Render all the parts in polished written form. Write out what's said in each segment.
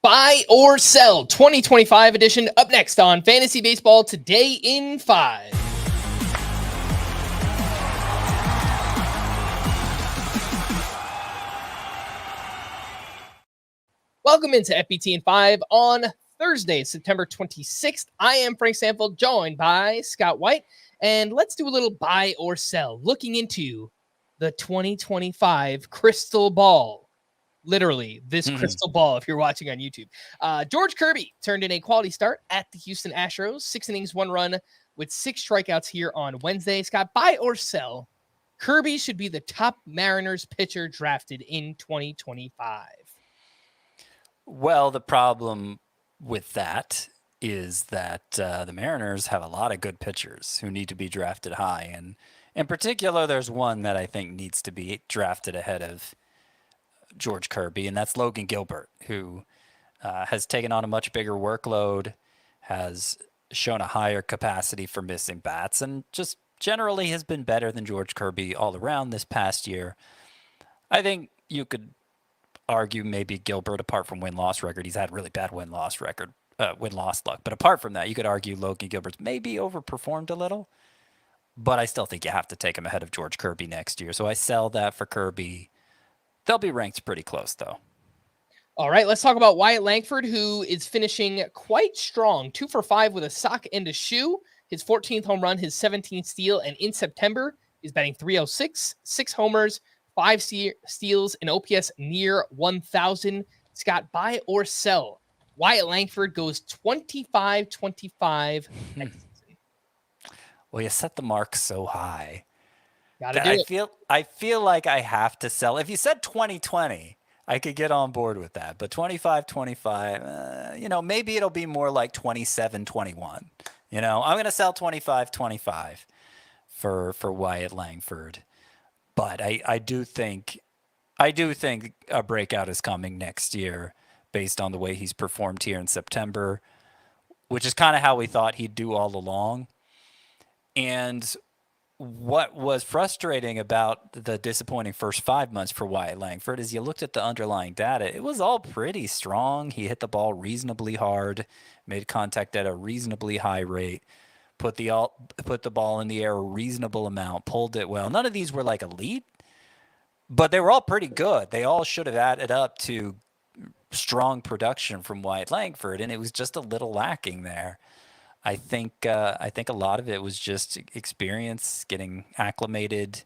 Buy or sell 2025 edition up next on Fantasy Baseball Today in 5. Welcome into FBT in 5 on Thursday, September 26th. I am Frank Stampfl, joined by Scott White, and let's do a little buy or sell, looking into the 2025 crystal ball. Literally, this crystal ball, if you're watching on YouTube. George Kirby turned in a quality start at the Houston Astros. 6 innings, 1 run with 6 strikeouts here on Wednesday. Scott, buy or sell? Kirby should be the top Mariners pitcher drafted in 2025. Well, the problem with that is that the Mariners have a lot of good pitchers who need to be drafted high. And in particular, there's one that I think needs to be drafted ahead of George Kirby, and that's Logan Gilbert, who has taken on a much bigger workload, has shown a higher capacity for missing bats, and just generally has been better than George Kirby all around this past year. I think you could argue maybe Gilbert, apart from win-loss record, he's had really bad win-loss luck. But apart from that, you could argue Logan Gilbert's maybe overperformed a little, but I still think you have to take him ahead of George Kirby next year. So I sell that for Kirby. They'll be ranked pretty close, though. All right, let's talk about Wyatt Langford, who is finishing quite strong. 2 for 5 with a sock and a shoe. His 14th home run, his 17th steal, and in September, he's batting .306, 6 homers, 5 steals, and OPS near 1,000. Scott, buy or sell? Wyatt Langford goes 25-25 next season. Well, you set the mark so high. I feel like I have to sell. If you said 2020, I could get on board with that. But 25-25, maybe it'll be more like 27-21. I'm going to sell 25-25 for Wyatt Langford. But I do think a breakout is coming next year based on the way he's performed here in September, which is kind of how we thought he'd do all along. And what was frustrating about the disappointing first 5 months for Wyatt Langford is you looked at the underlying data. It was all pretty strong. He hit the ball reasonably hard, made contact at a reasonably high rate, put the ball in the air a reasonable amount, pulled it well. None of these were like elite, but they were all pretty good. They all should have added up to strong production from Wyatt Langford, and it was just a little lacking there. I think a lot of it was just experience, getting acclimated,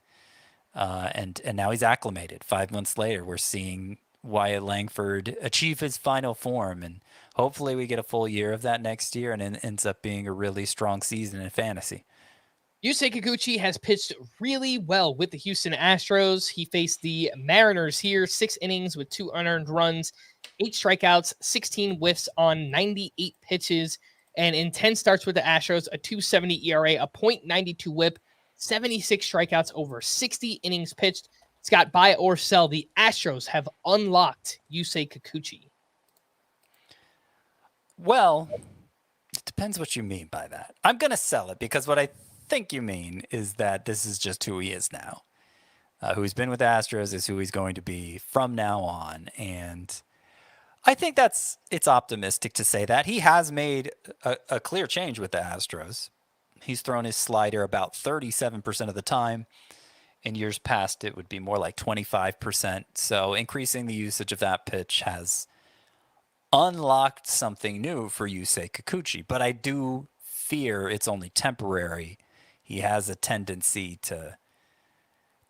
and now he's acclimated. 5 months later, we're seeing Wyatt Langford achieve his final form, and hopefully we get a full year of that next year, and it ends up being a really strong season in fantasy. Yusei Kikuchi has pitched really well with the Houston Astros. He faced the Mariners here, 6 innings with 2 unearned runs, 8 strikeouts, 16 whiffs on 98 pitches. And in 10 starts with the Astros, a 2.70 ERA, a .92 whip, 76 strikeouts over 60 innings pitched. Scott, buy or sell? The Astros have unlocked Yusei Kikuchi. Well, it depends what you mean by that. I'm going to sell it because what I think you mean is that this is just who he is now. Who he's been with the Astros is who he's going to be from now on. And I think it's optimistic to say that. He has made a clear change with the Astros. He's thrown his slider about 37% of the time. In years past, it would be more like 25%. So increasing the usage of that pitch has unlocked something new for Yusei Kikuchi. But I do fear it's only temporary. He has a tendency to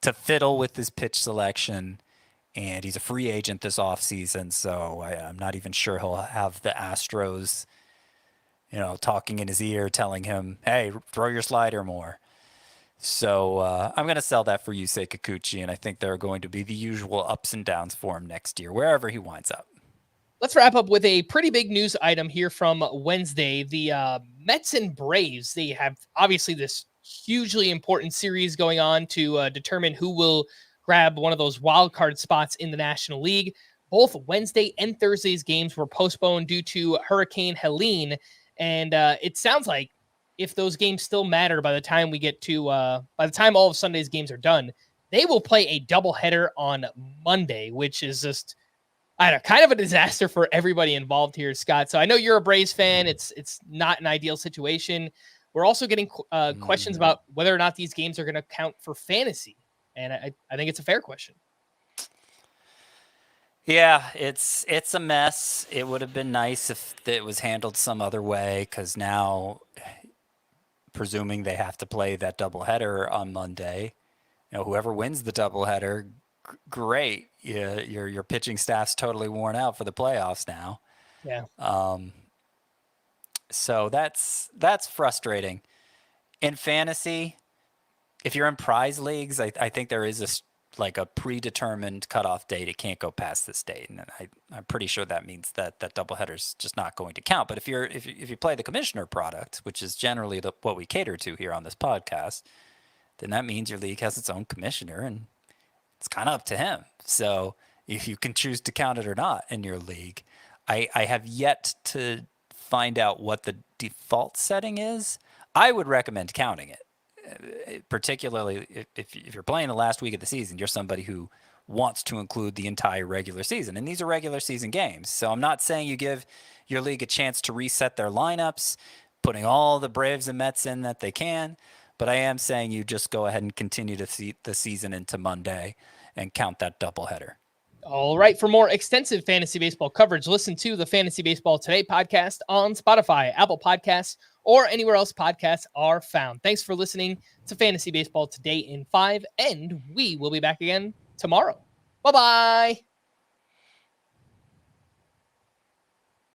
fiddle with his pitch selection. And he's a free agent this offseason, so I'm not even sure he'll have the Astros, talking in his ear, telling him, hey, throw your slider more. So I'm going to sell that for Yusei Kikuchi, and I think there are going to be the usual ups and downs for him next year, wherever he winds up. Let's wrap up with a pretty big news item here from Wednesday. The Mets and Braves, they have obviously this hugely important series going on to determine who will grab one of those wild card spots in the National League. Both Wednesday and Thursday's games were postponed due to Hurricane Helene. And it sounds like if those games still matter by the time we get to, by the time all of Sunday's games are done, they will play a doubleheader on Monday, which is just I don't know, kind of a disaster for everybody involved here, Scott. So I know you're a Braves fan. It's not an ideal situation. We're also getting questions about whether or not these games are going to count for fantasy. And I think it's a fair question. Yeah, it's a mess. It would have been nice if it was handled some other way, because now, presuming they have to play that doubleheader on Monday, whoever wins the doubleheader, great. Yeah, your pitching staff's totally worn out for the playoffs now. Yeah. So that's frustrating. In fantasy, if you're in prize leagues, I think there is a predetermined cutoff date. It can't go past this date, and I'm pretty sure that means that doubleheader's just not going to count. But if you play the commissioner product, which is generally what we cater to here on this podcast, then that means your league has its own commissioner, and it's kind of up to him. So if you can choose to count it or not in your league, I have yet to find out what the default setting is. I would recommend counting it, particularly if you're playing the last week of the season. You're somebody who wants to include the entire regular season, and these are regular season games. So I'm not saying you give your league a chance to reset their lineups, putting all the Braves and Mets in that they can, but I am saying you just go ahead and continue to see the season into Monday and count that doubleheader. All right. For more extensive fantasy baseball coverage, listen to the Fantasy Baseball Today podcast on Spotify, Apple Podcasts, or anywhere else podcasts are found. Thanks for listening to Fantasy Baseball Today in 5, and we will be back again tomorrow. Bye-bye.